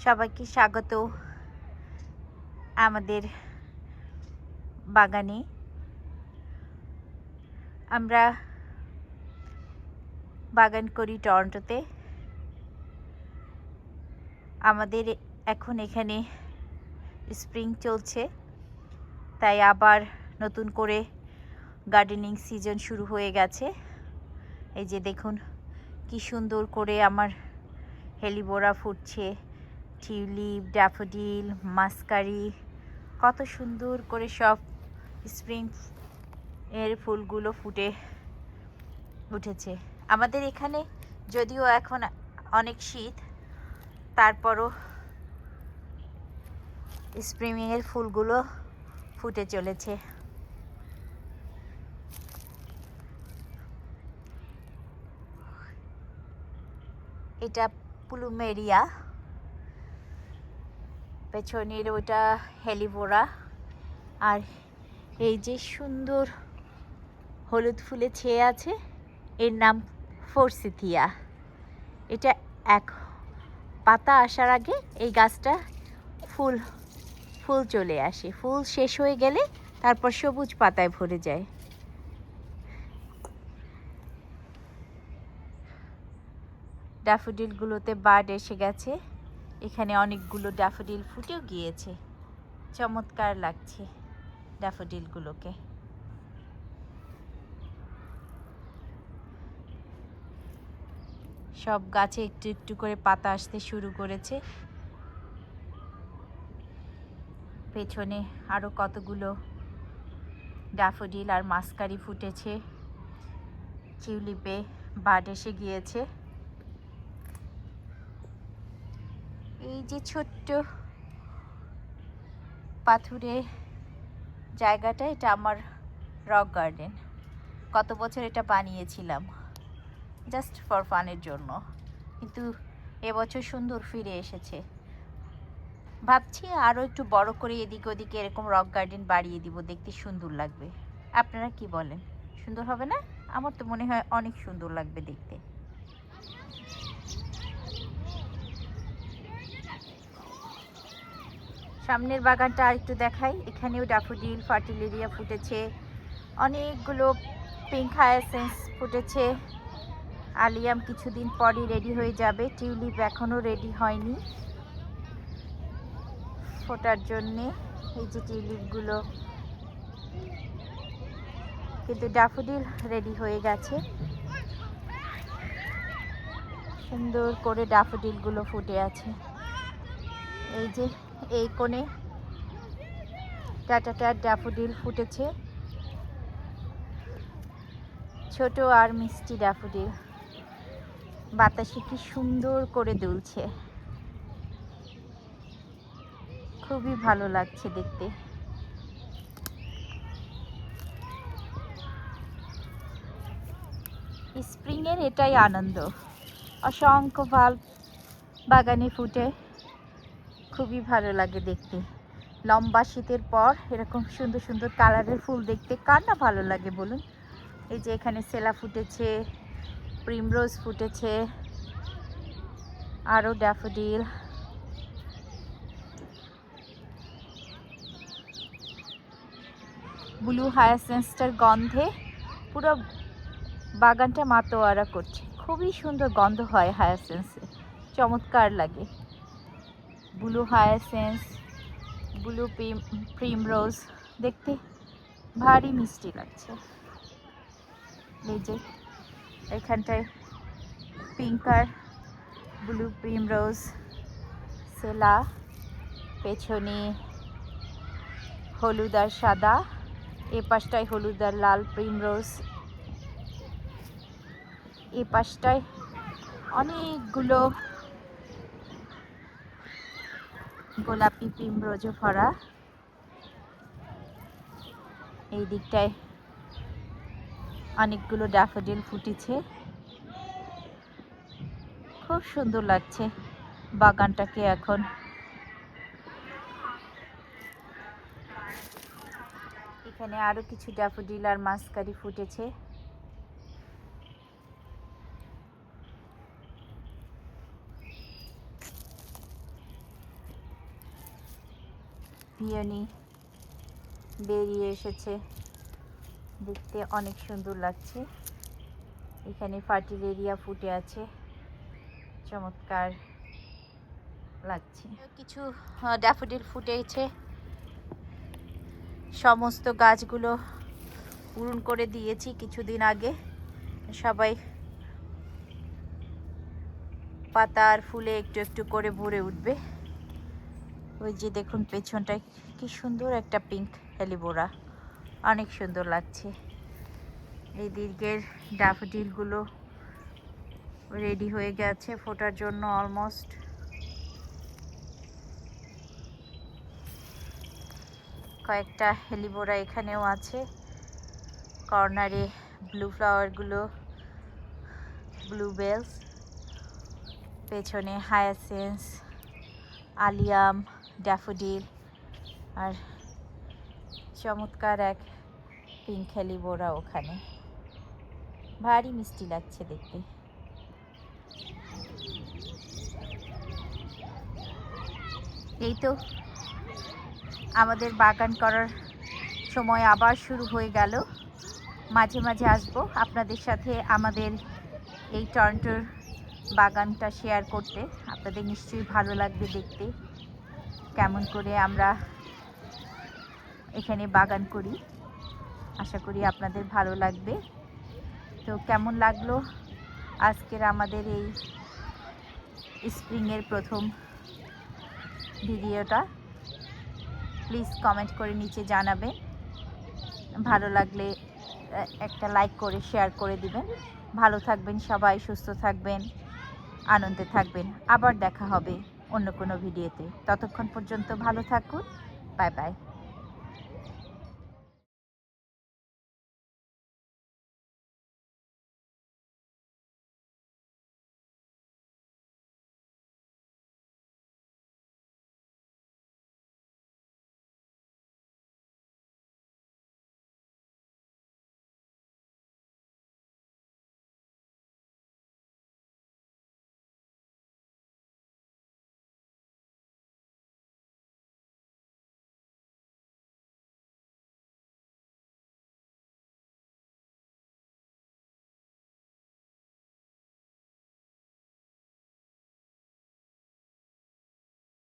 সবাইকে স্বাগত আমাদের বাগানে। আমরা বাগান করি টরন্টোতে। আমাদের এখন এখানে স্প্রিং চলছে, তাই আবার নতুন করে গার্ডেনিং সিজন শুরু হয়ে গেছে। এই যে দেখুন কি সুন্দর করে আমার হেলিবোরা ফুটছে, টিউলিপ, ড্যাফোডিল, মাস্কারি, কত সুন্দর করে সব স্প্রিং এর ফুলগুলো ফুটে উঠেছে। আমাদের এখানে যদিও এখন অনেক শীত, তারপরও স্প্রিং এর ফুলগুলো ফুটে চলেছে। এটা প্লুমেরিয়া, পেছনের ওটা হেলিবোরা, আর এই যে সুন্দর হলুদ ফুলে ছেয়ে আছে এর নাম ফোরসিথিয়া। এটা এক পাতা আসার আগে এই গাছটা ফুল চলে আসে, ফুল শেষ হয়ে গেলে তারপর সবুজ পাতায় ভরে যায়। ড্যাফোডিলগুলোতে বার্ড এসে গেছে, এখানে অনেকগুলো ড্যাফোডিল ফুটেও গিয়েছে। চমৎকার লাগছে ড্যাফোডিলগুলোকে। সব গাছে একটু একটু করে পাতা আসতে শুরু করেছে। পেছনে আরো কতগুলো ড্যাফোডিল আর মাস্কারি ফুটেছে। টিউলিপে বার্ড এসে গিয়েছে। এই যে ছোট্ট পাথুরে জায়গাটা, এটা আমার রক গার্ডেন। গত বছর এটা বানিয়েছিলাম জাস্ট ফর ফানের জন্য, কিন্তু এবছর সুন্দর ফিরে এসেছে। ভাবছি আরও একটু বড় করে এদিকে ওদিকে এরকম রক গার্ডেন বাড়িয়ে দিব, দেখতে সুন্দর লাগবে। আপনারা কি বলেন, সুন্দর হবে না? আমার তো মনে হয় অনেক সুন্দর লাগবে দেখতে। সামনের বাগানটা আর একটু দেখাই। এখানেও ড্যাফোডিল, ফার্টিলেরিয়া ফুটেছে, অনেকগুলো পিঙ্ক হায়াসিন্থ ফুটেছে। আলিয়াম কিছুদিন পরই রেডি হয়ে যাবে। টিউলিপ এখনও রেডি হয়নি ফোটার জন্যে। এই যে টিউলিপগুলো, কিন্তু ড্যাফোডিল রেডি হয়ে গেছে। সুন্দর করে ড্যাফোডিলগুলো ফুটে আছে। এই যে এই কোণে টাটা ড্যাফোডিল ফুটেছে, ছোট আর মিষ্টি ড্যাফোডিল। বাতাসে কি সুন্দর করে দুলছে, খুবই ভালো লাগছে দেখতে। স্প্রিংয়ের এটাই আনন্দ, অসংখ্য বাল্ব বাগানে ফুটে, খুবই ভালো লাগে দেখতে। লম্বা শীতের পর এরকম সুন্দর সুন্দর কালারের ফুল দেখতে কার না ভালো লাগে বলুন। এই যে এখানে সেলা ফুটেছে, প্রিমরোজ ফুটেছে, আরও ড্যাফোডিল। ব্লু হায়াসিন্থটার গন্ধে পুরো বাগানটা মাতোয়ারা করছে। খুবই সুন্দর গন্ধ হয় হায়াসিন্থে, চমৎকার লাগে। ব্লু হায়াসিন্থ, ব্লু প্রিমরোজ দেখতে ভারী মিষ্টি লাগছে। এই যে এখানটায় পিঙ্ক আর ব্লু প্রিমরোজ, সেলা, পেছনে হলুদ আর সাদা, এ পাশটায় হলুদ আর লাল প্রিমরোজ, এ পাশটায় অনেকগুলো গোলাপি প্রিমরোজে ভরা। এই দিকটায় অনেকগুলো ড্যাফোডিল ফুটেছে। খুব সুন্দর লাগছে বাগানটাকে এখন। এখানে আরো কিছু ড্যাফোডিল আর মাস্কারি ফুটেছে। ভিওনি বেরিয়ে এসেছে, দেখতে অনেক সুন্দর লাগছে। এখানে ফার্টিলেরিয়া ফুটে আছে, চমৎকার লাগছে। কিছু ড্যাফোডিল ফুটেছে, সমস্ত গাছগুলো পূরণ করে দিয়েছি কিছুদিন আগে। সবাই পাতা আর ফুলে একটু একটু করে ভরে উঠবে। ওই যে দেখুন পেছনটায় কি সুন্দর একটা পিঙ্ক হেলিবোরা, অনেক সুন্দর লাগছে। এই দীর্ঘের ড্যাফোডিলগুলো রেডি হয়ে গেছে ফোটার জন্য অলমোস্ট। কয়েকটা হেলিবোরা এখানেও আছে। কর্নারে ব্লু ফ্লাওয়ারগুলো, ব্লুবেলস, পেছনে হায়াসিন্স, আলিয়াম, ড্যাফোডিল আর চমৎকার এক পিঙ্ক হেলিবোরা ওখানে। ভারী মিষ্টি লাগছে দেখতে। এই তো আমাদের বাগান করার সময় আবার শুরু হয়ে গেল। মাঝে মাঝে আসবো আপনাদের সাথে আমাদের এই টরন্টোর বাগানটা শেয়ার করতে। আপনাদের নিশ্চয়ই ভালো লাগবে দেখতে কেমন করে আমরা এখানে বাগান করি। আশা করি আপনাদের ভালো লাগবে। তো কেমন লাগলো আজকের আমাদের এই স্প্রিংয়ের প্রথম ভিডিওটা, প্লিজ কমেন্ট করে নিচে জানাবেন। ভালো লাগলে একটা লাইক করে শেয়ার করে দিবেন। ভালো থাকবেন সবাই, সুস্থ থাকবেন, আনন্দে থাকবেন। আবার দেখা হবে অন্য কোনো ভিডিওতে। ততক্ষণ পর্যন্ত ভালো থাকুন। Bye bye.